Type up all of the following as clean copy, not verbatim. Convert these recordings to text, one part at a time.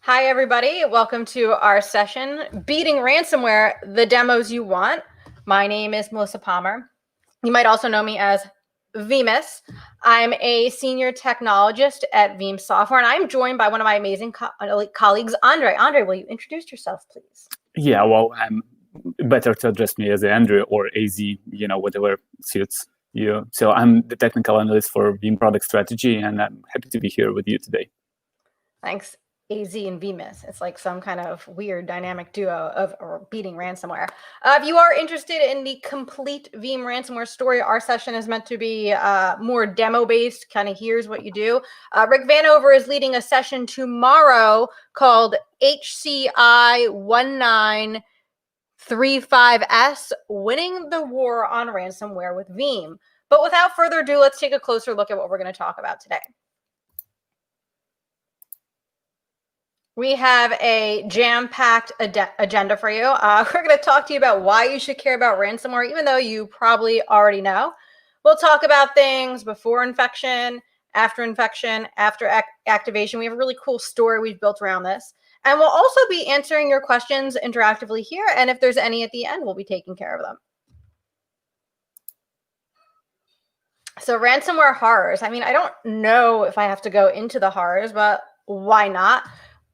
Hi, everybody. Welcome to our session, Beating Ransomware, the Demos You Want. My name is Melissa Palmer. You might also know me as Veeam. I'm a senior technologist at Veeam Software, and I'm joined by one of my amazing colleagues, Andre. Andre, will you introduce yourself, please? Yeah, well, I'm better to address me as Andrew or AZ, whatever suits you. So I'm the technical analyst for Veeam Product Strategy, and I'm happy to be here with you today. Thanks, AZ and Veeam. It's like some kind of weird dynamic duo of beating ransomware. If you are interested in the complete Veeam ransomware story, our session is meant to be more demo-based, kind of here's what you do. Rick Vanover is leading a session tomorrow called HCI 1935S, Winning the War on Ransomware with Veeam. But without further ado, let's take a closer look at what we're going to talk about today. We have a jam-packed agenda for you. We're going to talk to you about why you should care about ransomware, even though you probably already know. We'll talk about things before infection, after activation. We have a really cool story we've built around this. And we'll also be answering your questions interactively here. And if there's any at the end, we'll be taking care of them. So ransomware horrors. I mean, I don't know if I have to go into the horrors, but why not?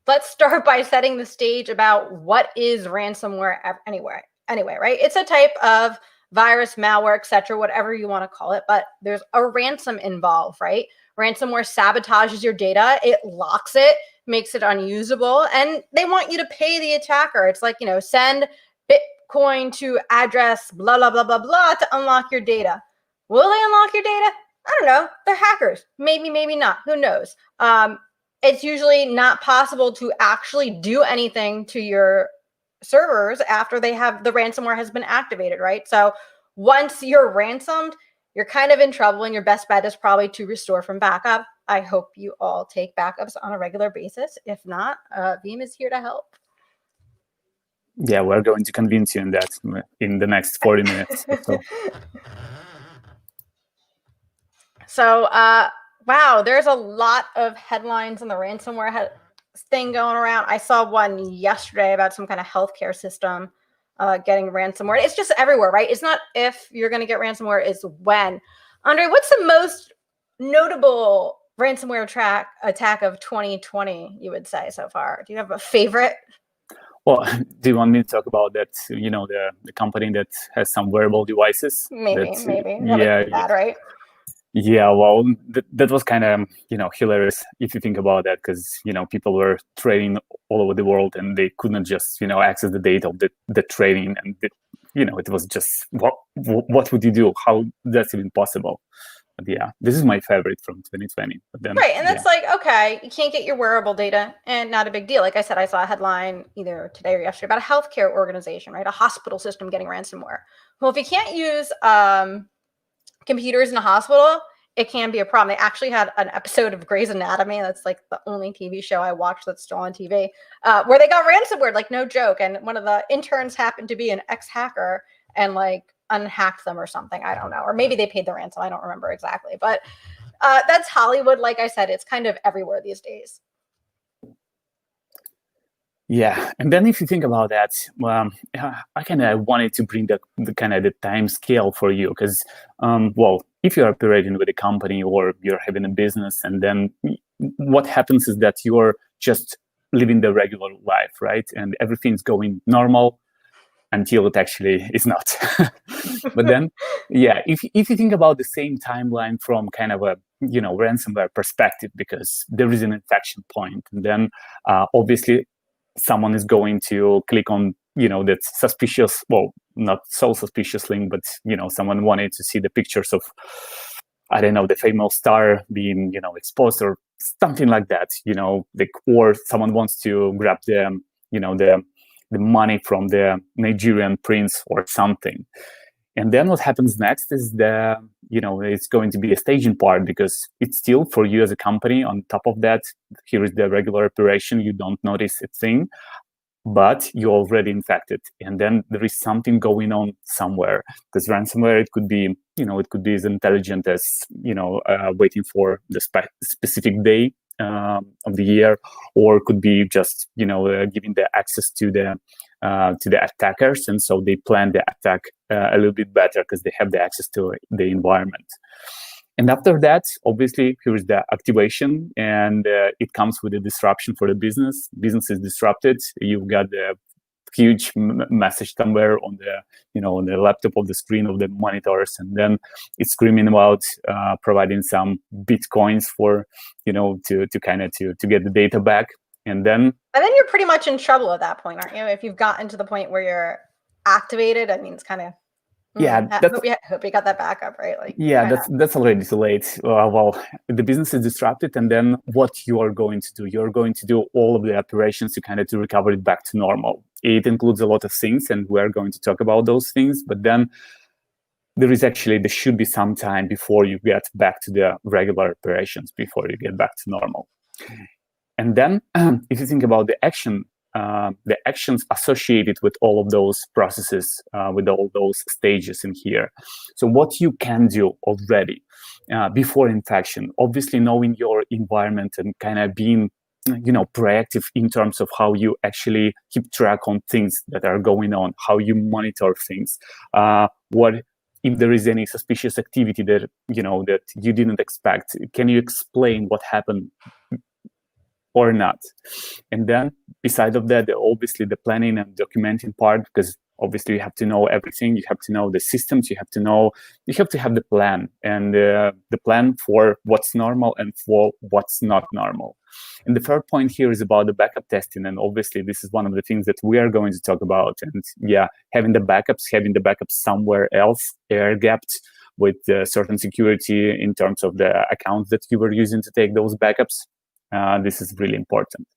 Let's start by setting the stage about what is ransomware anyway, right? It's a type of virus, malware, etc., whatever you want to call it, but there's a ransom involved, right? Ransomware sabotages your data, it locks it, makes it unusable, and they want you to pay the attacker. It's like, send Bitcoin to address blah, blah, blah, blah, blah to unlock your data. Will they unlock your data? I don't know. They're hackers. Maybe, maybe not. Who knows? It's usually not possible to actually do anything to your servers after the ransomware has been activated, right? So once you're ransomed, you're kind of in trouble, and your best bet is probably to restore from backup. I hope you all take backups on a regular basis. If not, Veeam is here to help. Yeah, we're going to convince you in that in the next 40 minutes or so. So, wow, there's a lot of headlines on the ransomware thing going around. I saw one yesterday about some kind of healthcare system getting ransomware. It's just everywhere, right? It's not if you're going to get ransomware, it's when. Andre, what's the most notable ransomware attack of 2020, you would say, so far? Do you have a favorite? Well, do you want me to talk about that, the company that has some wearable devices? Maybe. Yeah, bad, right? Yeah, well, that was kind of, hilarious if you think about that, because, people were trading all over the world and they couldn't just, access the data of the trading. And, it was just, what would you do? How that's even possible? But yeah, this is my favorite from 2020. But then, right, and that's like, okay, you can't get your wearable data, and not a big deal. Like I said, I saw a headline either today or yesterday about a healthcare organization, right? A hospital system getting ransomware. Well, if you can't use computers in a hospital, it can be a problem. They actually had an episode of Grey's Anatomy, that's like the only TV show I watched that's still on TV, where they got ransomware, like no joke. And one of the interns happened to be an ex-hacker and like unhacked them or something. I don't know. Or maybe they paid the ransom. I don't remember exactly. But that's Hollywood. Like I said, it's kind of everywhere these days. Yeah, and then if you think about that, I kind of wanted to bring the kind of the time scale for you, because, well, if you're operating with a company or you're having a business, and then what happens is that you're just living the regular life, right? And everything's going normal until it actually is not. But then, yeah, if you think about the same timeline from kind of a ransomware perspective, because there is an infection point, and then obviously someone is going to click on that suspicious, well, not so suspicious link, but someone wanted to see the pictures of, I don't know, the famous star being exposed or something like that, or someone wants to grab the money from the Nigerian prince or something. And then what happens next is it's going to be a staging part, because it's still for you as a company. On top of that, here is the regular operation. You don't notice a thing, but you're already infected. And then there is something going on somewhere, because ransomware, it could be, it could be as intelligent as, waiting for the specific day year, or could be just giving the access to the attackers, and so they plan the attack a little bit better because they have the access to the environment. And after that, obviously, here's the activation, and it comes with a disruption for the business. Business is disrupted. You've got the huge message somewhere on the on the laptop, of the screen of the monitors, and then it's screaming about providing some bitcoins for to get the data back, and then you're pretty much in trouble at that point, aren't you? If you've gotten to the point where you're activated, I mean, it's kind of hope you got that backup, right? Like, that's already too late. Well, the business is disrupted, and then what you are going to do? You're going to do all of the operations to recover it back to normal. It includes a lot of things, and we're going to talk about those things. But then there should be some time before you get back to the regular operations, before you get back to normal. And then, if you think about the actions associated with all of those processes, with all those stages in here. So what you can do already before infection, obviously knowing your environment and kind of being proactive in terms of how you actually keep track on things that are going on, how you monitor things, what if there is any suspicious activity that that you didn't expect, can you explain what happened or not? And then beside of that, obviously the planning and documenting part, because obviously you have to know everything. You have to know the systems. You have to have the plan, and the plan for what's normal and for what's not normal. And the third point here is about the backup testing. And obviously this is one of the things that we are going to talk about. And having the backups somewhere else, air-gapped with certain security in terms of the accounts that you were using to take those backups. This is really important.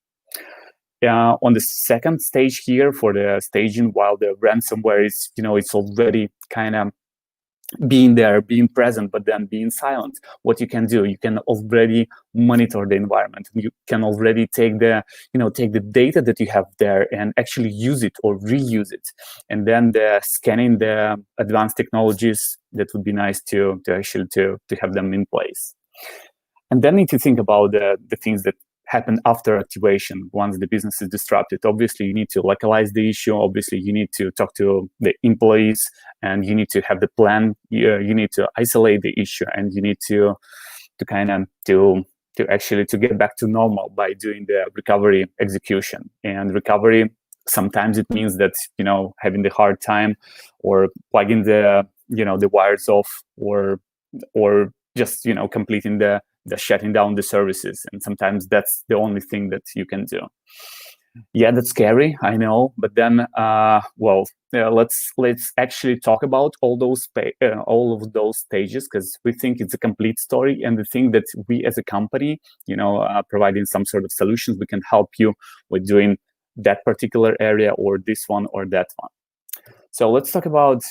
On the second stage here, for the staging, while the ransomware is, it's already kind of being there, being present, but then being silent, what you can do, you can already monitor the environment. You can already take the data that you have there and actually use it or reuse it. And then the scanning, the advanced technologies, that would be nice to have them in place. And then if you think about the things that happen after activation, once the business is disrupted, obviously you need to localize the issue. Obviously you need to talk to the employees, and you need to have the plan. You need to isolate the issue, and you need to get back to normal by doing the recovery execution. And recovery, sometimes it means that having the hard time, or plugging the wires off, or just completing the shutting down the services. And sometimes that's the only thing that you can do. Yeah, that's scary, I know. But then, let's actually talk about all of those stages, because we think it's a complete story. And the thing that we as a company, providing some sort of solutions, we can help you with doing that particular area, or this one or that one. So let's talk about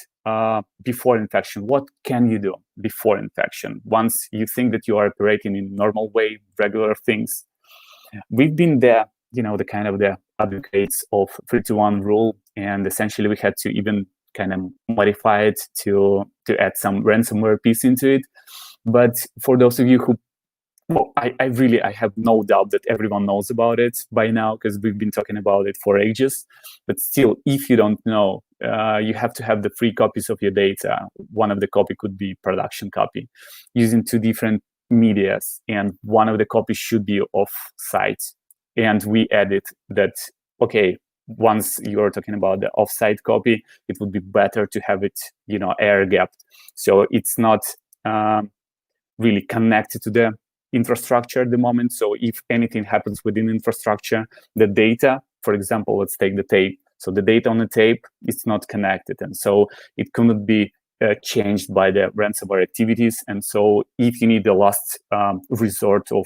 before infection. What can you do before infection? Once you think that you are operating in normal way, regular things. We've been the kind of the advocates of 3-2-1 rule, and essentially we had to even kind of modify it to add some ransomware piece into it. But for those of you who, I have no doubt that everyone knows about it by now, because we've been talking about it for ages. But still, if you don't know, you have to have the 3 copies of your data. One of the copy could be production copy, using 2 different medias, and one of the copies should be off-site. And we added that, okay, once you're talking about the off-site copy, it would be better to have it, air-gapped, so it's not really connected to the infrastructure at the moment. So if anything happens within infrastructure, the data, for example, let's take the tape. So the data on the tape is not connected, and so it cannot be changed by the ransomware activities. And so if you need the last resort of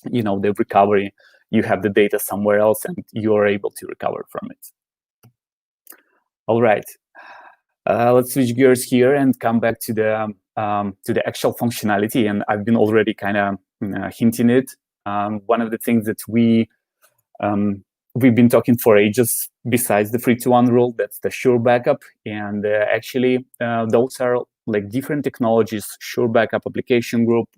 the recovery, you have the data somewhere else, and you are able to recover from it. All right, let's switch gears here and come back to the actual functionality. And I've been already kind of hinting it. One of the things that we've been talking for ages, besides the 3-2-1 rule, that's the Sure Backup. And actually, those are like different technologies. Sure Backup Application Group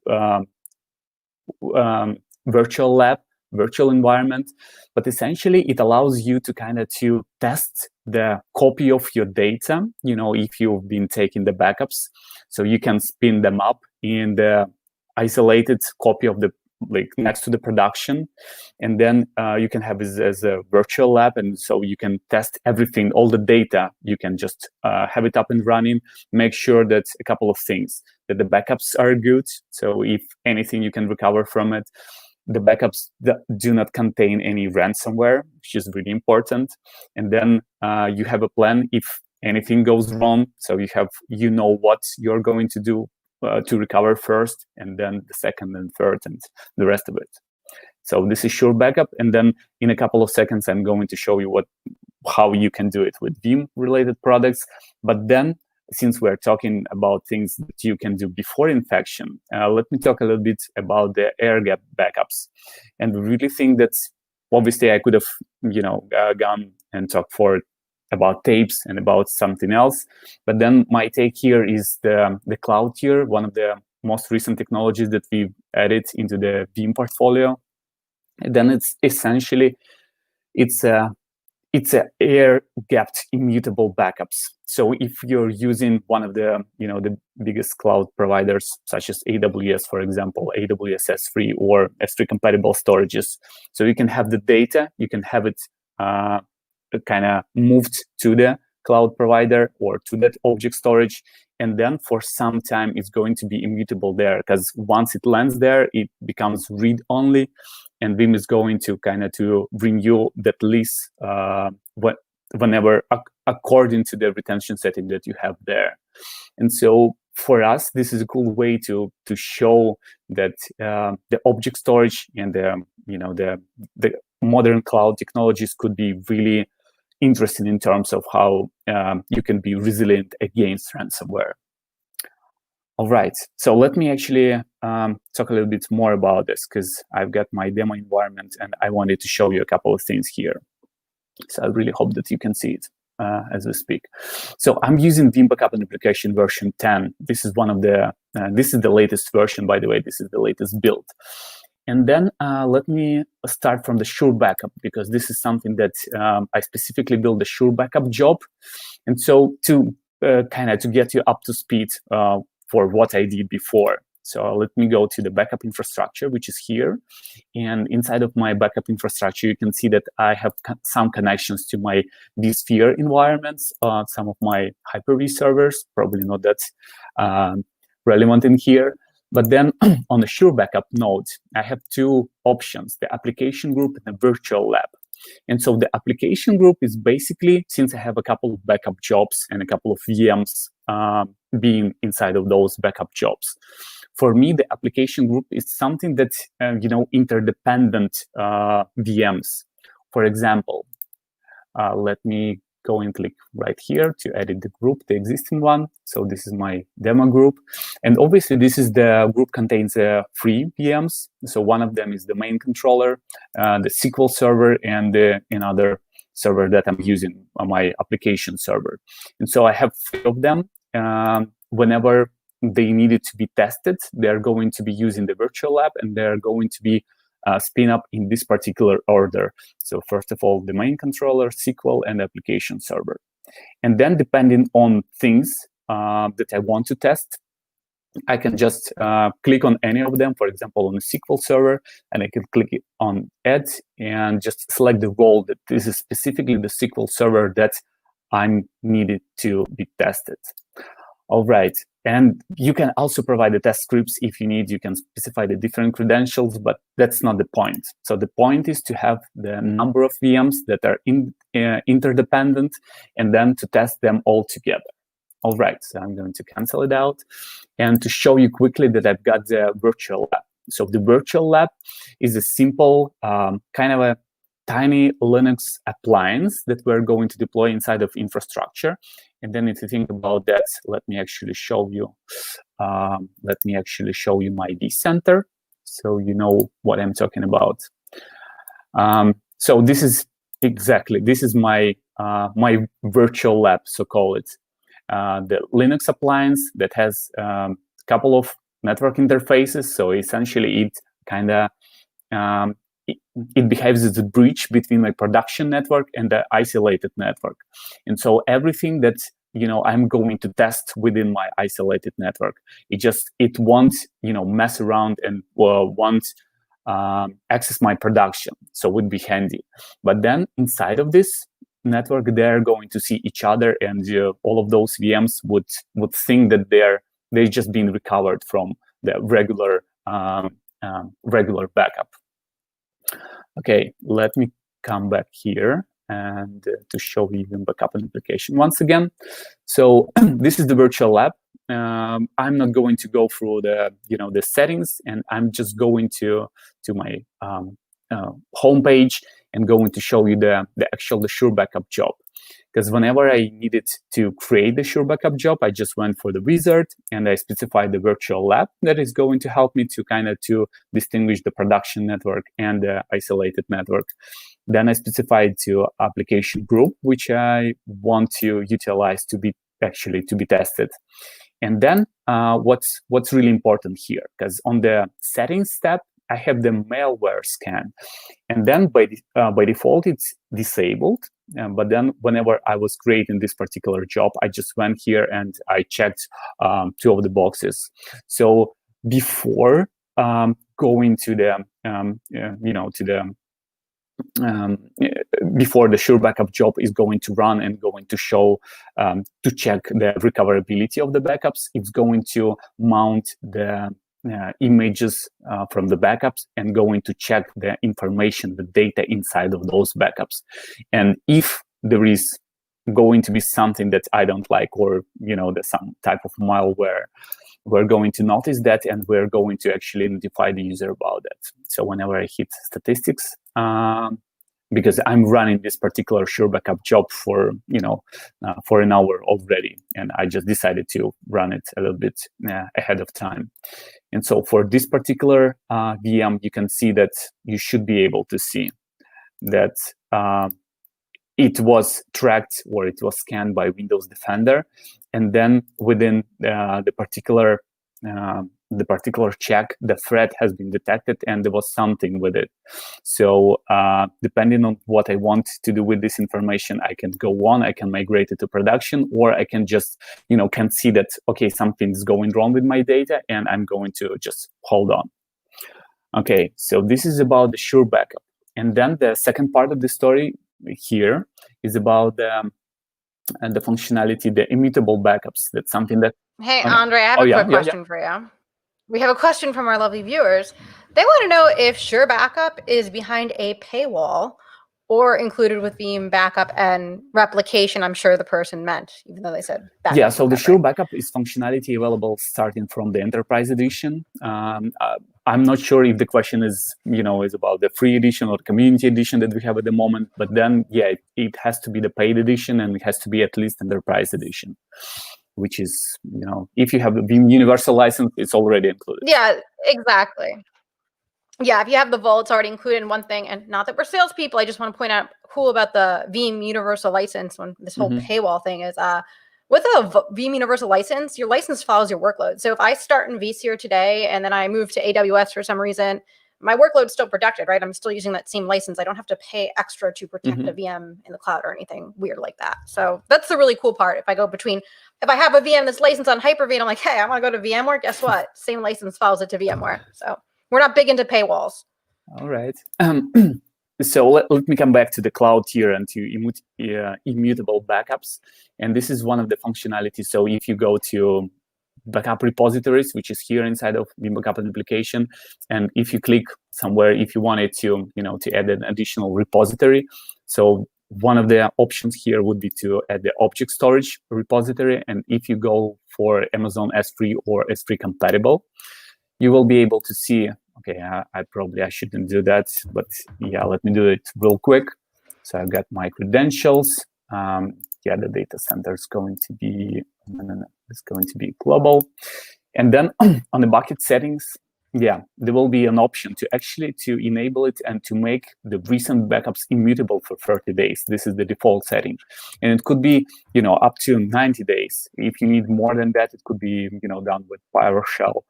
virtual lab, virtual environment, but essentially it allows you to kind of to test the copy of your data, if you've been taking the backups. So you can spin them up in the isolated copy of the, like, next to the production, and then you can have it as a virtual lab, and so you can test everything, all the data. You can just have it up and running, make sure that a couple of things, that the backups are good, so if anything you can recover from it. The backups that do not contain any ransomware, which is really important. And then you have a plan if anything goes wrong, so you know what you're going to do to recover first, and then the second and third, and the rest of it. So this is sure backup, and then in a couple of seconds I'm going to show you how you can do it with Veeam related products. But then, since we're talking about things that you can do before infection, let me talk a little bit about the air gap backups. And we really think that obviously I could have gone and talked about tapes and about something else, but then my take here is the cloud tier, one of the most recent technologies that we've added into the Veeam portfolio. And then it's essentially it's a air-gapped immutable backups. So if you're using one of the the biggest cloud providers, such as AWS, for example, AWS S3 or S3 compatible storages, so you can have the data, you can have it kind of moved to the cloud provider or to that object storage, and then for some time it's going to be immutable there, because once it lands there, it becomes read-only, and Veeam is going to kind of to bring you that list whenever according to the retention setting that you have there. And so for us, this is a cool way to show that the object storage and the modern cloud technologies could be really interesting in terms of how you can be resilient against ransomware. All right, so let me actually talk a little bit more about this, because I've got my demo environment and I wanted to show you a couple of things here. So I really hope that you can see it as we speak. So I'm using Veeam Backup and Application version 10. This is one of the, this is the latest version, by the way. This is the latest build. And then let me start from the Sure Backup, because this is something that I specifically built the Sure Backup job. And so to kind of to get you up to speed for what I did before. So let me go to the backup infrastructure, which is here. And inside of my backup infrastructure, you can see that I have some connections to my Vsphere environments, some of my Hyper-V servers, probably not that relevant in here. But then on the Sure Backup node, I have two options, the application group and the virtual lab. And so the application group is basically, since I have a couple of backup jobs and a couple of VMs being inside of those backup jobs. For me, the application group is something that, interdependent VMs. For example, let me go and click right here to edit the group, the existing one. So this is my demo group. And obviously, this is the group contains three VMs. So one of them is the main controller, the SQL server, and another server that I'm using on my application server. And so I have three of them. Whenever they needed to be tested, they're going to be using the virtual lab, and they're going to be spin up in this particular order. So first of all, the main controller, SQL, and application server. And then depending on things that I want to test, I can just click on any of them, for example, on the SQL server, and I can click on Add and just select the role that this is specifically the SQL server that I'm needed to be tested. All right. And you can also provide the test scripts if you need. You can specify the different credentials, but that's not the point. So the point is to have the number of VMs that are interdependent, and then to test them all together. All right, so I'm going to cancel it out. And to show you quickly that I've got the virtual lab. So the virtual lab is a simple kind of a tiny Linux appliance that we're going to deploy inside of infrastructure. And then if you think about that, let me actually show you. Let me actually show you my vCenter, so you know what I'm talking about. So this is my my virtual lab, so call it. The Linux appliance that has a couple of network interfaces. So essentially, it kind of it behaves as a bridge between my production network and the isolated network. And so everything that I'm going to test within my isolated network, it won't mess around and won't access my production. So it would be handy. But then inside of this network, they're going to see each other, and all of those VMs would think that they're just being recovered from the regular backup. Okay, let me come back here and to show you the backup application once again. So this is the virtual lab. I'm not going to go through the settings, and I'm just going to my homepage and going to show you the Sure Backup job. Because whenever I needed to create the Sure Backup job, I just went for the wizard and I specified the virtual lab that is going to help me to distinguish the production network and the isolated network. Then I specified to application group, which I want to utilize to be tested. And then what's really important here, because on the settings tab, I have the malware scan, and then by default it's disabled. But then whenever I was creating this particular job, I just went here and I checked 2 of the boxes. So before going to the before the Sure Backup job is going to run and going to show to check the recoverability of the backups, it's going to mount the images from the backups and going to check the information, the data inside of those backups. And if there is going to be something that I don't like, or there's some type of malware, we're going to notice that, and we're going to actually notify the user about that. So whenever I hit statistics, because I'm running this particular Sure Backup job for an hour already, and I just decided to run it a little bit ahead of time. And so for this particular VM, you can see that you should be able to see that it was tracked, or it was scanned by Windows Defender, and then within the particular check, the threat has been detected and there was something with it. So depending on what I want to do with this information, I can go on, I can migrate it to production, or I can just, can see that, okay, something's going wrong with my data and I'm going to just hold on. Okay, so this is about the Sure Backup. And then the second part of the story here is about the functionality, the immutable backups. That's something that... Hey, Andre, I have a quick question for you. We have a question from our lovely viewers. They want to know if Sure Backup is behind a paywall or included with Veeam backup and replication. I'm sure the person meant, even though they said backup. Yeah, so the Sure Backup is functionality available starting from the Enterprise Edition. I'm not sure if the question is, is about the free edition or community edition that we have at the moment, but then, yeah, it has to be the paid edition, and it has to be at least Enterprise Edition, which is, if you have the Veeam Universal license, it's already included. Yeah, exactly. Yeah, if you have the Vault, it's already included in one thing. And not that we're salespeople, I just want to point out cool about the Veeam Universal license, when this whole paywall thing is, with a Veeam Universal license, your license follows your workload. So if I start in Vsphere today and then I move to AWS for some reason, my workload's still protected, right? I'm still using that same license. I don't have to pay extra to protect a VM in the cloud or anything weird like that. So that's the really cool part. If I have a VM that's licensed on Hyper-V, and I'm like, hey, I want to go to VMware, guess what? Same license follows it to VMware. So we're not big into paywalls. All right. So let me come back to the cloud tier and to immutable backups. And this is one of the functionalities. So if you go to backup repositories, which is here inside of Veeam Backup application, and if you click somewhere, if you wanted to, to add an additional repository, so one of the options here would be to add the object storage repository. And if you go for Amazon S3 or S3 compatible, you will be able to see, okay, I shouldn't do that, but yeah, let me do it real quick. So I've got my credentials. Yeah, the data center is going to be global. And then on the bucket settings, yeah, there will be an option to actually enable it and to make the recent backups immutable for 30 days. This is the default setting. And it could be, up to 90 days. If you need more than that, it could be, done with PowerShell.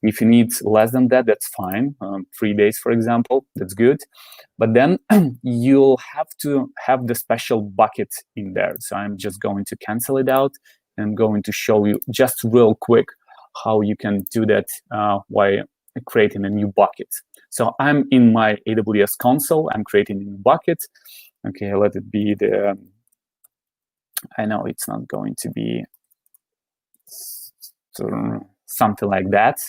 If you need less than that, that's fine. 3 days, for example, that's good. But then you'll have to have the special bucket in there. So I'm just going to cancel it out and I'm going to show you just real quick how you can do that while creating a new bucket. So I'm in my AWS console. I'm creating a new bucket. Okay, let it be the, I know it's not going to be something like that.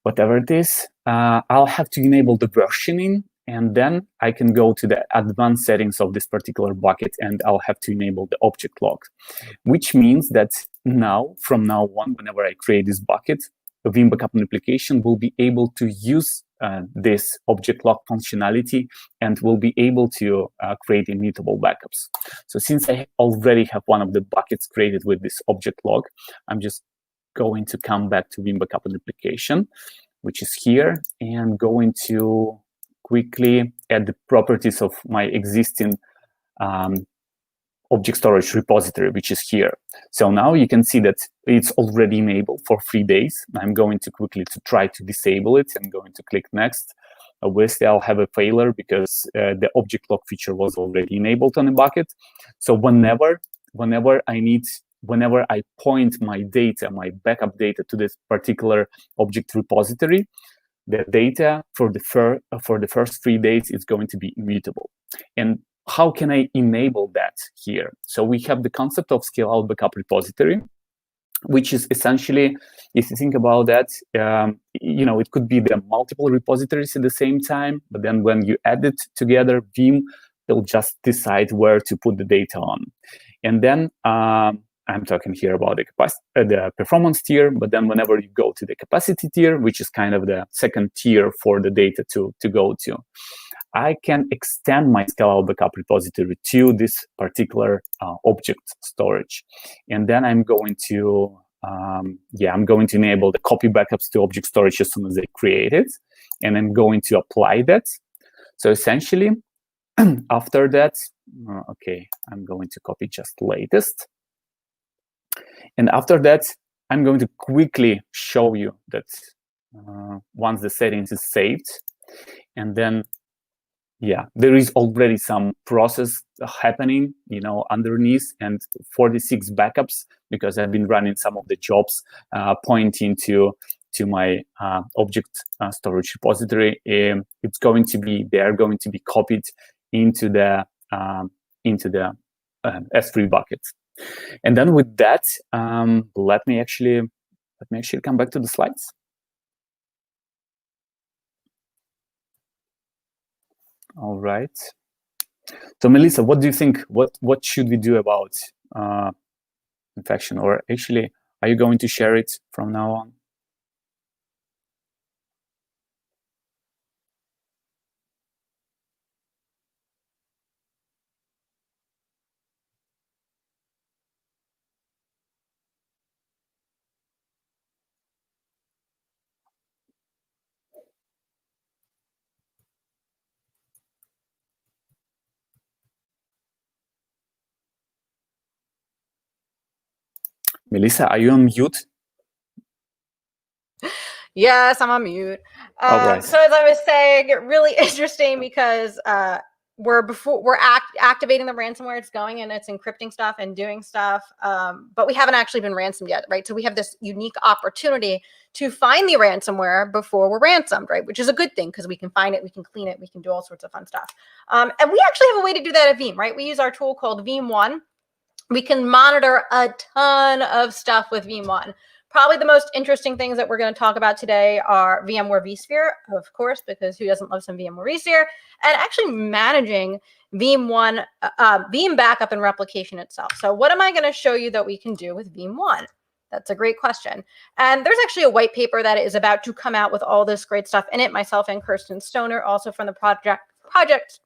Whatever it is, I'll have to enable the versioning, and then I can go to the advanced settings of this particular bucket, and I'll have to enable the object log, which means that from now on, whenever I create this bucket, the Veeam backup application will be able to use this object log functionality and will be able to create immutable backups. So since I already have one of the buckets created with this object log, I'm just going to come back to Veeam backup application, which is here, and going to quickly add the properties of my existing object storage repository, which is here. So now you can see that it's already enabled for 3 days. I'm going to quickly try to disable it. I'm going to click next. Obviously, I'll have a failure because the object log feature was already enabled on the bucket. So whenever I point my data, my backup data to this particular object repository, the data for the first 3 days is going to be immutable. And how can I enable that here? So we have the concept of scale-out backup repository, which is essentially, if you think about that, it could be the multiple repositories at the same time, but then when you add it together, Veeam will just decide where to put the data on. And then I'm talking here about the performance tier, but then whenever you go to the capacity tier, which is kind of the second tier for the data to go to, I can extend my scale-out backup repository to this particular object storage. And then I'm going to enable the copy backups to object storage as soon as I create it. And I'm going to apply that. So essentially, after that, I'm going to copy just latest. And after that, I'm going to quickly show you that once the settings is saved, and then, there is already some process happening, underneath, and 46 backups, because I've been running some of the jobs pointing to my object storage repository. They are going to be copied into the S3 bucket. And then with that, let me actually come back to the slides. All right. So Melissa, what do you think? What should we do about infection? Or actually, are you going to share it from now on? Melissa, are you on mute? Yes, I'm on mute. Right. So as I was saying, really interesting because we're activating the ransomware. It's going and it's encrypting stuff and doing stuff, but we haven't actually been ransomed yet, right? So we have this unique opportunity to find the ransomware before we're ransomed, right? Which is a good thing because we can find it, we can clean it, we can do all sorts of fun stuff. And we actually have a way to do that at Veeam, right? We use our tool called Veeam One. We can monitor a ton of stuff with Veeam One. Probably the most interesting things that we're going to talk about today are VMware Vsphere, of course, because who doesn't love some VMware Vsphere, and actually managing Veeam One, Veeam backup and replication itself. So what am I going to show you that we can do with Veeam One? That's a great question. And there's actually a white paper that is about to come out with all this great stuff in it. Myself and Kirsten Stoner, also from the product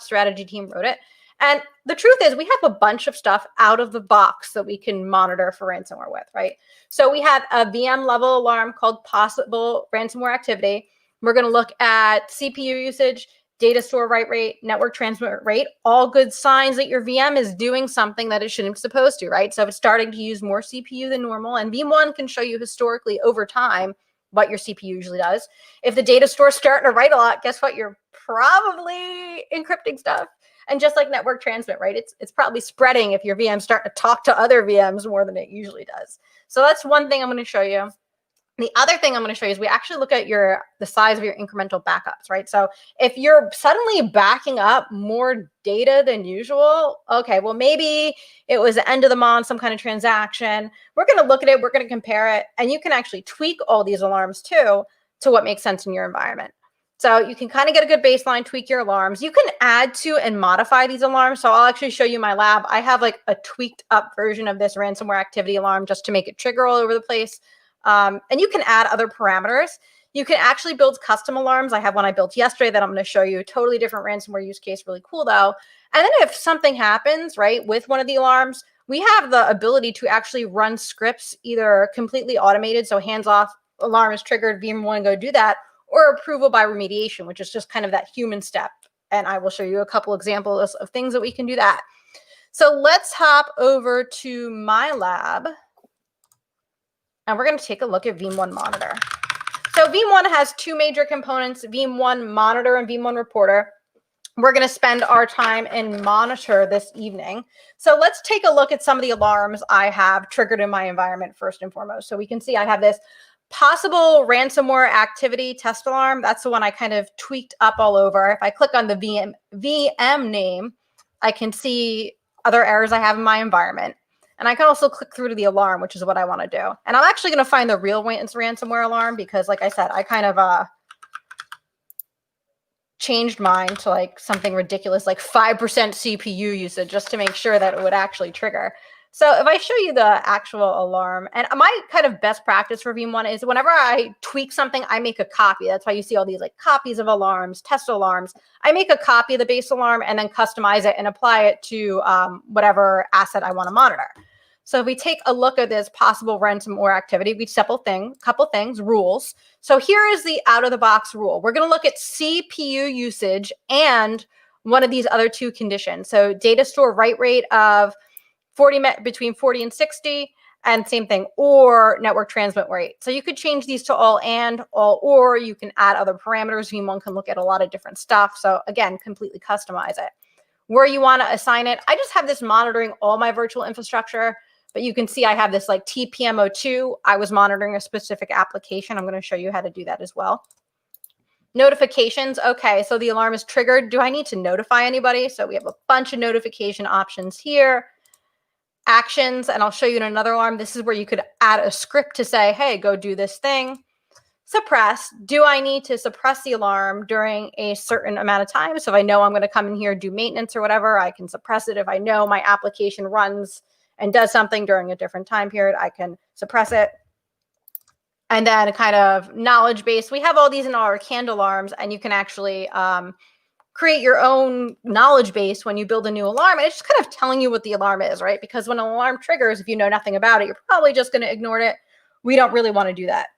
strategy team, wrote it. And the truth is we have a bunch of stuff out of the box that we can monitor for ransomware with, right? So we have a VM level alarm called possible ransomware activity. We're going to look at CPU usage, data store write rate, network transmit rate, all good signs that your VM is doing something that it shouldn't be supposed to, right? So if it's starting to use more CPU than normal, and Veeam can show you historically over time what your CPU usually does. If the data store is starting to write a lot, guess what? You're probably encrypting stuff. And just like network transmit, right? It's probably spreading if your VM's starting to talk to other VMs more than it usually does. So that's one thing I'm going to show you. The other thing I'm going to show you is we actually look at the size of your incremental backups, right? So if you're suddenly backing up more data than usual, okay, well, maybe it was the end of the month, some kind of transaction. We're going to look at it, we're going to compare it, and you can actually tweak all these alarms too to what makes sense in your environment. So you can kind of get a good baseline, tweak your alarms. You can add to and modify these alarms. So I'll actually show you my lab. I have like a tweaked up version of this ransomware activity alarm just to make it trigger all over the place. And you can add other parameters. You can actually build custom alarms. I have one I built yesterday that I'm going to show you. Totally different ransomware use case, really cool though. And then if something happens, right, with one of the alarms, we have the ability to actually run scripts, either completely automated, so hands off, alarm is triggered, Veeam go do that, or approval by remediation, which is just kind of that human step. And I will show you a couple examples of things that we can do that. So let's hop over to my lab. And we're going to take a look at Veeam Monitor. So Veeam has two major components, Veeam Monitor and Veeam Reporter. We're going to spend our time in Monitor this evening. So let's take a look at some of the alarms I have triggered in my environment first and foremost. So we can see I have this possible ransomware activity test alarm. That's the one I kind of tweaked up all over. If I click on the VM name, I can see other errors I have in my environment. And I can also click through to the alarm, which is what I want to do. And I'm actually going to find the real ransomware alarm because, like I said, I kind of changed mine to like something ridiculous, like 5% CPU usage, just to make sure that it would actually trigger. So if I show you the actual alarm, and my kind of best practice for Veeam is whenever I tweak something, I make a copy. That's why you see all these like copies of alarms, test alarms. I make a copy of the base alarm and then customize it and apply it to whatever asset I want to monitor. So if we take a look at this possible ransomware activity, we couple things, rules. So here is the out-of-the-box rule. We're going to look at CPU usage and one of these other two conditions. So data store write rate of between 40 and 60, and same thing, or network transmit rate. So you could change these to all and, all or. You can add other parameters. Veeam can look at a lot of different stuff. So again, completely customize it. Where you want to assign it, I just have this monitoring all my virtual infrastructure. But you can see I have this like TPM02. I was monitoring a specific application. I'm going to show you how to do that as well. Notifications. Okay, so the alarm is triggered. Do I need to notify anybody? So we have a bunch of notification options here. Actions, and I'll show you in another alarm. This is where you could add a script to say, hey, go do this thing. Suppress. Do I need to suppress the alarm during a certain amount of time? So if I know I'm going to come in here, do maintenance or whatever, I can suppress it. If I know my application runs and does something during a different time period, I can suppress it. And then kind of knowledge base. We have all these in our canned alarms, and you can actually create your own knowledge base when you build a new alarm. And it's just kind of telling you what the alarm is, right? Because when an alarm triggers, if you know nothing about it, you're probably just going to ignore it. We don't really want to do that.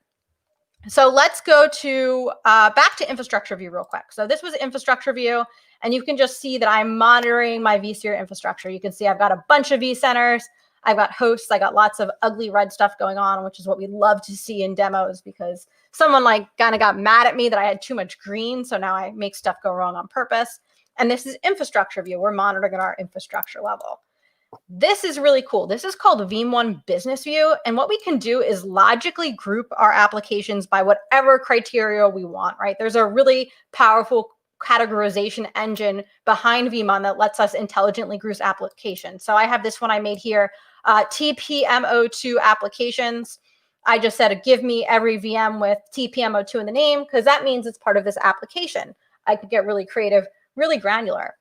So let's go to back to infrastructure view real quick. So this was infrastructure view, and you can just see that I'm monitoring my vSphere infrastructure. You can see I've got a bunch of vCenters. I've got hosts. I got lots of ugly red stuff going on, which is what we love to see in demos because someone like kind of got mad at me that I had too much green. So now I make stuff go wrong on purpose. And this is infrastructure view. We're monitoring at our infrastructure level. This is really cool. This is called Veeam Business View. And what we can do is logically group our applications by whatever criteria we want, right? There's a really powerful categorization engine behind Veeam that lets us intelligently group applications. So I have this one I made here, TPM02 applications. I just said, give me every VM with TPM02 in the name, because that means it's part of this application. I could get really creative, really granular.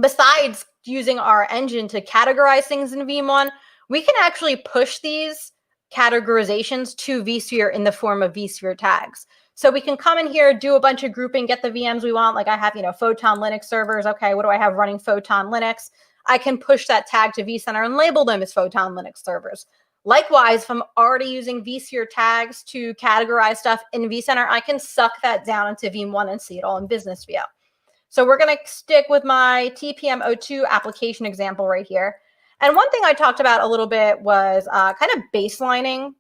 Besides using our engine to categorize things in Veeam, we can actually push these categorizations to vSphere in the form of Vsphere tags. So we can come in here, do a bunch of grouping, get the VMs we want. Like I have, Photon Linux servers. Okay, what do I have running Photon Linux? I can push that tag to vCenter and label them as Photon Linux servers. Likewise, if I'm already using Vsphere Tags to categorize stuff in vCenter, I can suck that down into Veeam 1 and see it all in Business View. So we're going to stick with my TPM02 application example right here. And one thing I talked about a little bit was kind of baselining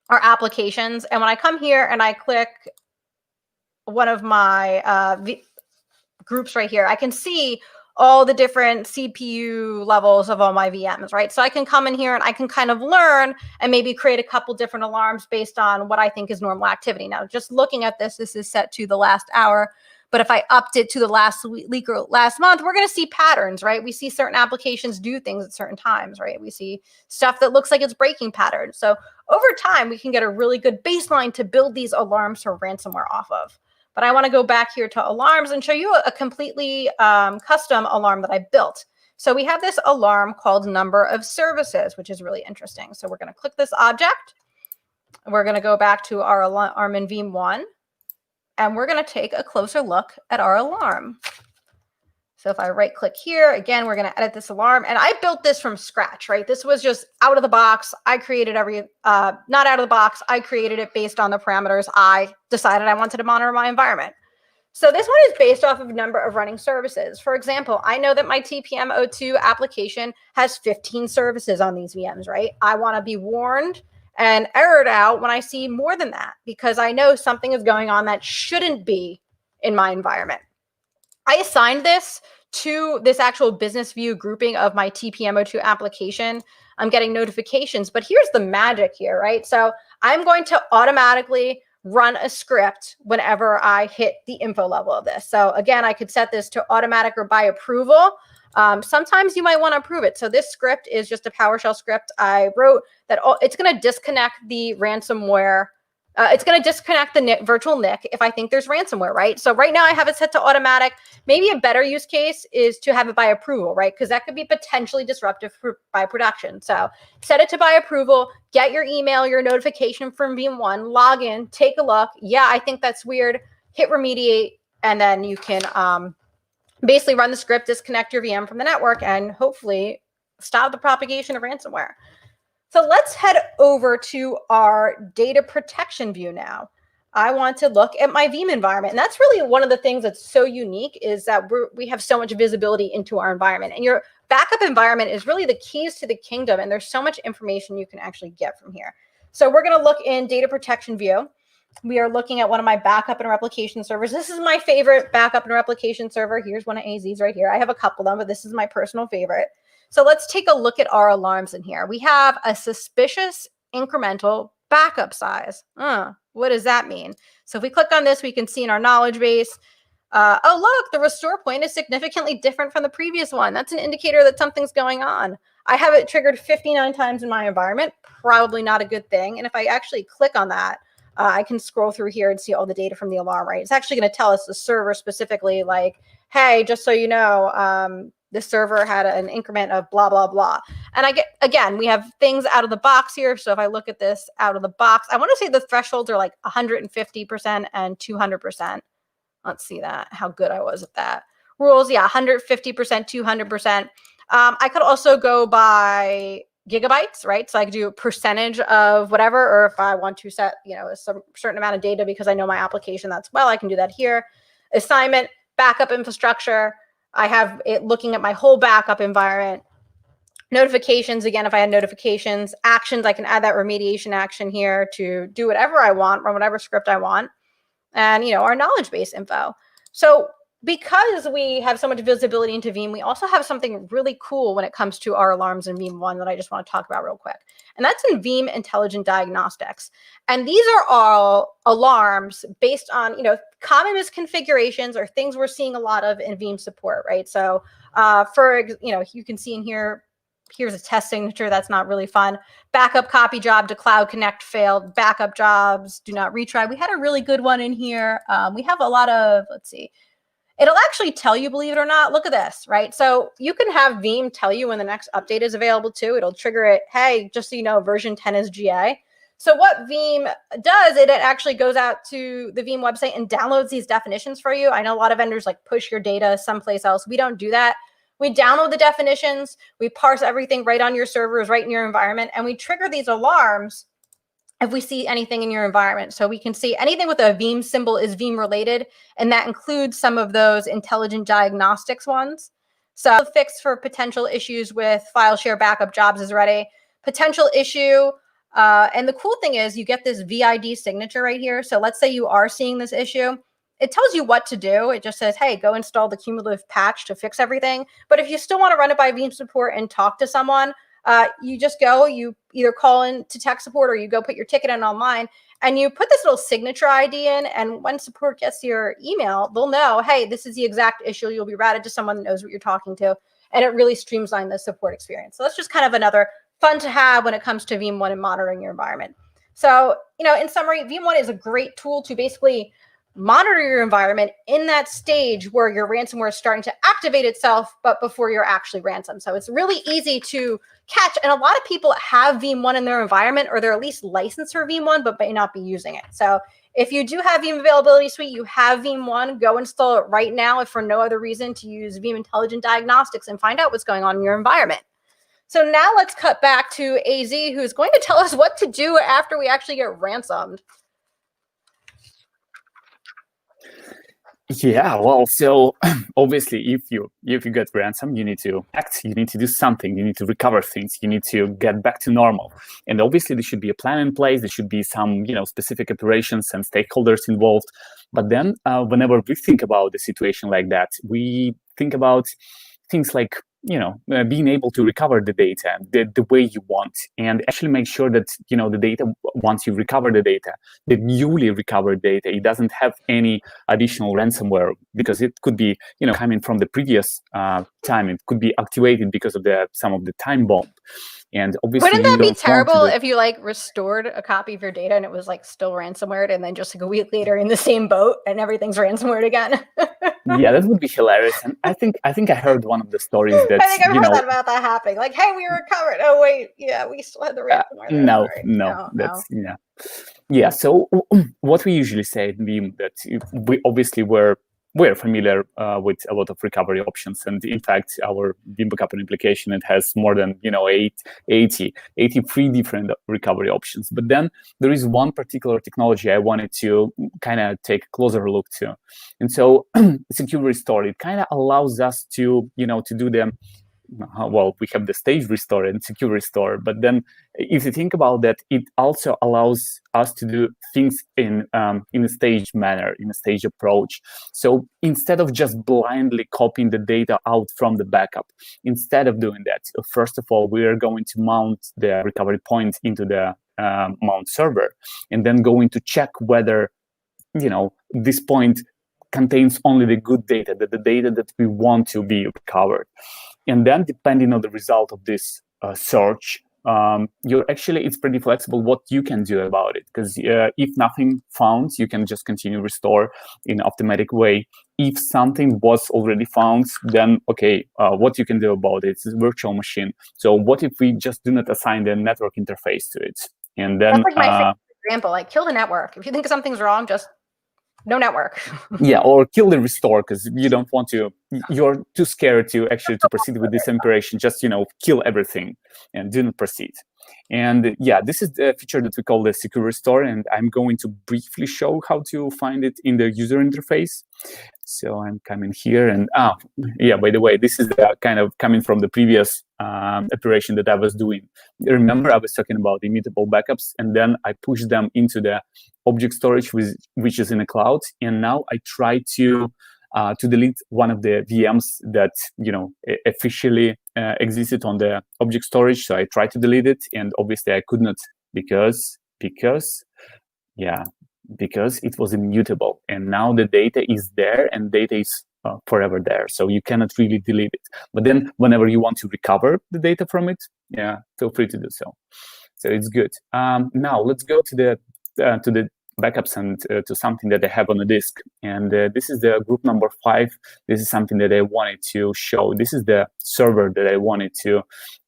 our applications. And when I come here and I click one of my groups right here, I can see all the different CPU levels of all my VMs, right? So I can come in here and I can kind of learn and maybe create a couple different alarms based on what I think is normal activity. Now, just looking at this is set to the last hour. But if I upped it to the last week or last month, we're going to see patterns, right? We see certain applications do things at certain times, right? We see stuff that looks like it's breaking patterns. So over time, we can get a really good baseline to build these alarms for ransomware off of. But I want to go back here to alarms and show you a completely custom alarm that I built. So we have this alarm called number of services, which is really interesting. So we're going to click this object. We're going to go back to our alarm in Veeam 1. And we're going to take a closer look at our alarm. So if I right click here, again, we're going to edit this alarm. And I built this from scratch, right? This was just out of the box. I created not out of the box. I created it based on the parameters I decided I wanted to monitor my environment. So this one is based off of number of running services. For example, I know that my TPM02 application has 15 services on these VMs, right? I want to be warned and errored out when I see more than that, because I know something is going on that shouldn't be in my environment. I assigned this to this actual business view grouping of my TPM02 application. I'm getting notifications, but here's the magic here, right? So I'm going to automatically run a script whenever I hit the info level of this. So again, I could set this to automatic or by approval. Sometimes you might want to approve it. So this script is just a PowerShell script I wrote that it's going to disconnect the ransomware. It's going to disconnect the virtual NIC if I think there's ransomware, right? So right now I have it set to automatic. Maybe a better use case is to have it by approval, right? Because that could be potentially disruptive by production. So set it to by approval, get your email, your notification from Veeam 1, log in, take a look. Yeah, I think that's weird. Hit remediate, and then you can basically run the script, disconnect your VM from the network, and hopefully stop the propagation of ransomware. So let's head over to our data protection view now. I want to look at my Veeam environment. And that's really one of the things that's so unique, is that we have so much visibility into our environment. And your backup environment is really the keys to the kingdom. And there's so much information you can actually get from here. So we're going to look in data protection view. We are looking at one of my backup and replication servers. This is my favorite backup and replication server. Here's one of AZ's right here. I have a couple of them, but this is my personal favorite. So let's take a look at our alarms in here. We have a suspicious incremental backup size. What does that mean? So if we click on this, we can see in our knowledge base, oh, look, the restore point is significantly different from the previous one. That's an indicator that something's going on. I have it triggered 59 times in my environment. Probably not a good thing. And if I actually click on that, I can scroll through here and see all the data from the alarm, right? It's actually going to tell us the server specifically, like, hey, just so you know, the server had an increment of blah, blah, blah. And again, we have things out of the box here. So if I look at this out of the box, I want to say the thresholds are like 150% and 200%. Let's see that, how good I was at that. Rules, yeah, 150%, 200%. I could also go by gigabytes, right? So I could do a percentage of whatever, or if I want to set, some certain amount of data because I know my application that's well, I can do that here. Assignment, backup infrastructure. I have it looking at my whole backup environment. Notifications, again, if I had notifications. Actions, I can add that remediation action here to do whatever I want, run whatever script I want. And, our knowledge base info. So because we have so much visibility into Veeam, we also have something really cool when it comes to our alarms in Veeam 1 that I just want to talk about real quick. And that's in Veeam Intelligent Diagnostics. And these are all alarms based on, common misconfigurations or things we're seeing a lot of in Veeam support, right? So you can see in here, here's a test signature. That's not really fun. Backup copy job to Cloud Connect failed. Backup jobs, do not retry. We had a really good one in here. We have a lot of, let's see. It'll actually tell you, believe it or not. Look at this, right? So you can have Veeam tell you when the next update is available too. It'll trigger it. Hey, just so you know, version 10 is GA. So what Veeam does, it actually goes out to the Veeam website and downloads these definitions for you. I know a lot of vendors like push your data someplace else. We don't do that. We download the definitions, we parse everything right on your servers, right in your environment, and we trigger these alarms if we see anything in your environment. So we can see anything with a Veeam symbol is Veeam related, and that includes some of those intelligent diagnostics ones. So fix for potential issues with file share backup jobs is ready. Potential issue, and the cool thing is you get this VID signature right here. So let's say you are seeing this issue. It tells you what to do. It just says, hey, go install the cumulative patch to fix everything. But if you still want to run it by Veeam support and talk to someone, you just go, you either call in to tech support or you go put your ticket in online and you put this little signature ID in. And when support gets your email, they'll know, hey, this is the exact issue. You'll be routed to someone that knows what you're talking to. And it really streamlines the support experience. So that's just kind of another fun to have when it comes to Veeam 1 and monitoring your environment. So, in summary, Veeam 1 is a great tool to basically monitor your environment in that stage where your ransomware is starting to activate itself, but before you're actually ransomed. So it's really easy to catch. And a lot of people have Veeam 1 in their environment, or they're at least licensed for Veeam 1, but may not be using it. So if you do have Veeam Availability Suite, you have Veeam 1, go install it right now, if for no other reason, to use Veeam Intelligent Diagnostics and find out what's going on in your environment. So now let's cut back to AZ, who's going to tell us what to do after we actually get ransomed. Yeah, well, so obviously, if you get ransom, you need to act. You need to do something. You need to recover things. You need to get back to normal. And obviously, there should be a plan in place. There should be some, specific operations and stakeholders involved. But then, whenever we think about a situation like that, we think about things like being able to recover the data the way you want, and actually make sure that the data, once you recover the data, the newly recovered data, it doesn't have any additional ransomware, because it could be coming from the previous time. It could be activated because of some of the time bomb. And obviously, wouldn't that be terrible if you restored a copy of your data and it was still ransomware, and then just a week later in the same boat and everything's ransomware again? Yeah, that would be hilarious. And I think I heard one of the stories that I think I've heard about that happening. Hey, we recovered. Oh wait, yeah, we still had the ransomware. No, that's yeah. So what we usually say at Veeam, that we obviously we're familiar with a lot of recovery options, and in fact, our Veeam backup application, it has more than 83 different recovery options. But then there is one particular technology I wanted to kind of take a closer look to, and so Secure Restore, it kind of allows us to to do the we have the stage restore and secure restore, but then if you think about that, it also allows us to do things in a staged manner, in a staged approach. So instead of just blindly copying the data out from the backup, instead of doing that, first of all, we are going to mount the recovery point into the mount server, and then going to check whether this point contains only the good data, the data that we want to be recovered. And then, depending on the result of this search, it's pretty flexible what you can do about it. Because if nothing found, you can just continue restore in an automatic way. If something was already found, then what you can do about it is a virtual machine. So what if we just do not assign the network interface to it? And then that's my favorite example, kill the network. If you think something's wrong, just no network. Yeah, or kill the restore, because you don't want to, you're too scared to proceed with this operation. Just kill everything and do not proceed. And yeah, this is the feature that we call the secure restore, and I'm going to briefly show how to find it in the user interface. So I'm coming here, and by the way, this is kind of coming from the previous operation that I was doing. Remember, I was talking about immutable backups, and then I pushed them into the object storage, which is in the cloud. And now I try to delete one of the VMs that officially existed on the object storage. So I tried to delete it, and obviously I could not, because it was immutable. And now the data is there, and data is forever there. So you cannot really delete it. But then whenever you want to recover the data from it, feel free to do so. So it's good. Now let's go to the backups and to something that I have on a disk. And this is the group number 5. This is something that I wanted to show. This is the server that I wanted to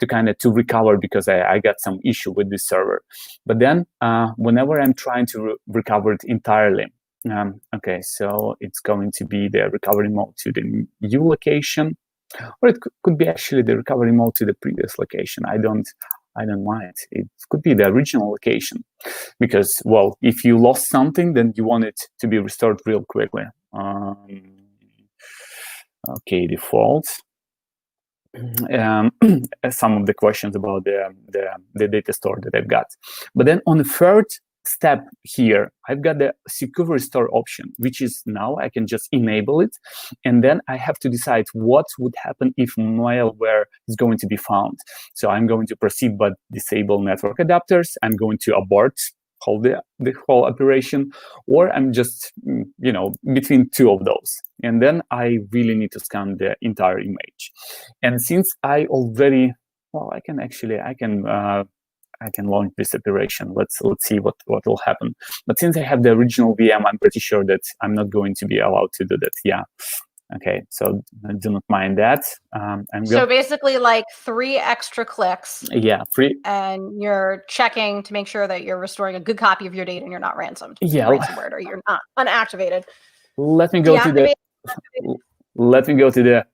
kind of to recover because I got some issue with this server. But then whenever I'm trying to recover it entirely, okay, so it's going to be the recovery mode to the new location, or it could be actually the recovery mode to the previous location. I don't mind. It could be the original location, because, well, if you lost something, then you want it to be restored real quickly. Okay, default. Some of the questions about the data store that I've got. But then on the third step here, I've got the secure restore option, which is now I can just enable it. And then I have to decide what would happen if malware is going to be found. So I'm going to proceed but disable network adapters. I'm going to abort the whole operation, or I'm just, between two of those. And then I really need to scan the entire image. And since I already, well, I can launch this operation. Let's see what will happen. But since I have the original VM, I'm pretty sure that I'm not going to be allowed to do that. Yeah. Okay, so do not mind that. So basically, like 3 extra clicks. Yeah, 3. And you're checking to make sure that you're restoring a good copy of your data and you're not ransomed. Yeah, ransomware, or you're not unactivated. Let me go to the. Let me go to the.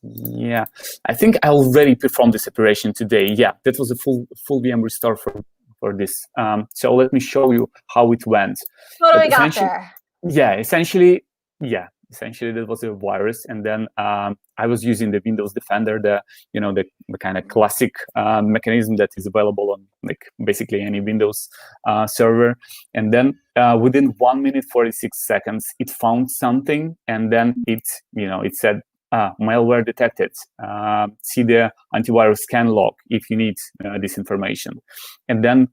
Yeah, I think I already performed this operation today. Yeah, that was a full VM restore for this. So let me show you how it went. What do we got there? Yeah, essentially that was a virus, and then I was using the Windows Defender, the kind of classic mechanism that is available on like basically any Windows server. And then within 1 minute 46 seconds, it found something, and then it said, malware detected. See the antivirus scan log if you need this information. And then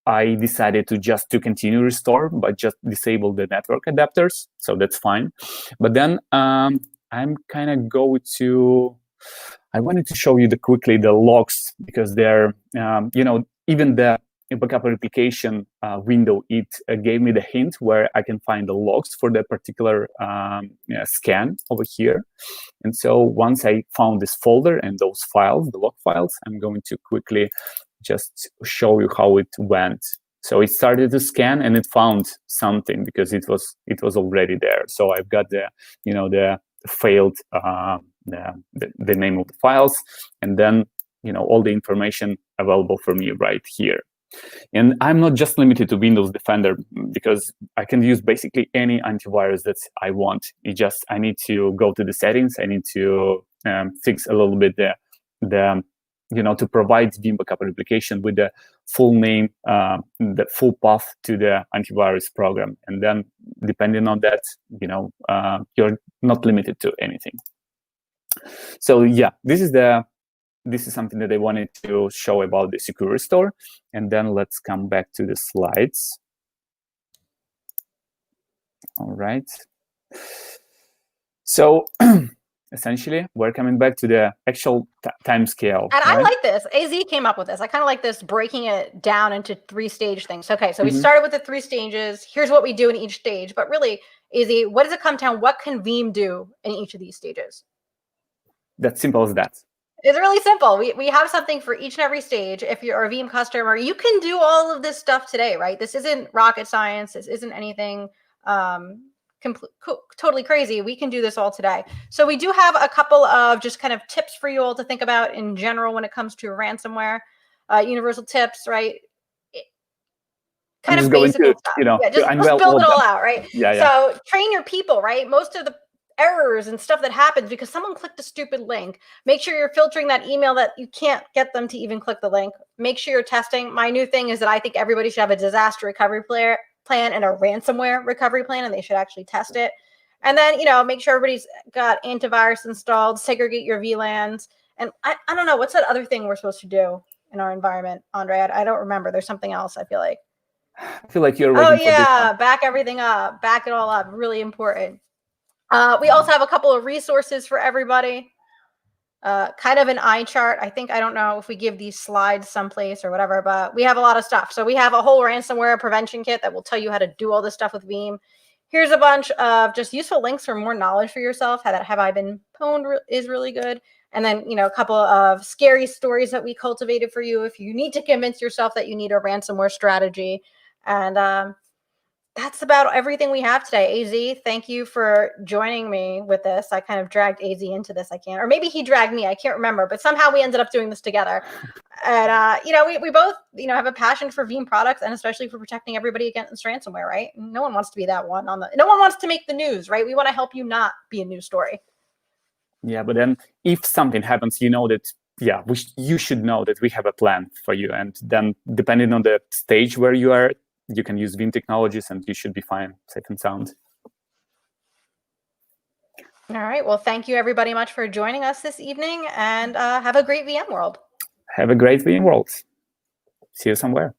I decided to continue restore, but just disable the network adapters. So that's fine. But then I'm kind of I wanted to show you quickly the logs, because they're, even the backup replication window, it gave me the hint where I can find the logs for the particular scan over here. And so once I found this folder and those files, the log files, I'm going to quickly just show you how it went. So it started to scan and it found something because it was already there. So I've got the failed the name of the files, and then all the information available for me right here. And I'm not just limited to Windows Defender, because I can use basically any antivirus that I want. I need to go to the settings. I need to fix a little bit to provide Veeam backup replication with the full name, the full path to the antivirus program. And then depending on that, you're not limited to anything. So yeah, this is something that I wanted to show about the secure restore. And then let's come back to the slides. All right. So essentially, we're coming back to the actual time scale. And right? I like this. AZ came up with this. I kind of like this, breaking it down into 3-stage things. Okay, so we started with the 3 stages. Here's what we do in each stage. But really, AZ, what does it come down? What can Veeam do in each of these stages? That's simple as that. It's really simple. We have something for each and every stage. If you're a Veeam customer, you can do all of this stuff today, right? This isn't rocket science. This isn't anything totally crazy. We can do this all today. So we do have a couple of just kind of tips for you all to think about in general when it comes to ransomware, universal tips, right? Kind of basic stuff. Just build it all out, right? Yeah. So train your people, right? Most of the errors and stuff that happens because someone clicked a stupid link. Make sure you're filtering that email that you can't get them to even click the link. Make sure you're testing. My new thing is that I think everybody should have a disaster recovery plan and a ransomware recovery plan, and they should actually test it. And then, make sure everybody's got antivirus installed, segregate your VLANs. And I don't know, what's that other thing we're supposed to do in our environment, Andre? I don't remember. There's something else, I feel like. You're waiting for this one. Back everything up. Back it all up. Really important. We also have a couple of resources for everybody. kind of an eye chart. I don't know if we give these slides someplace or whatever, but we have a lot of stuff. So we have a whole ransomware prevention kit that will tell you how to do all this stuff with Veeam. Here's a bunch of just useful links for more knowledge for yourself. How that Have I Been Pwned is really good. And then, a couple of scary stories that we cultivated for you if you need to convince yourself that you need a ransomware strategy. And that's about everything we have today. AZ, thank you for joining me with this. I kind of dragged AZ into this. Or maybe he dragged me. I can't remember, but somehow we ended up doing this together. And, we both, have a passion for Veeam products and especially for protecting everybody against ransomware, right? No one wants to be that one no one wants to make the news, right? We want to help you not be a news story. Yeah, but then if something happens, that, you should know that we have a plan for you. And then depending on the stage where you are, you can use Veeam technologies and you should be fine, safe and sound. All right. Well, thank you everybody much for joining us this evening and have a great VM world. Have a great VM world. See you somewhere.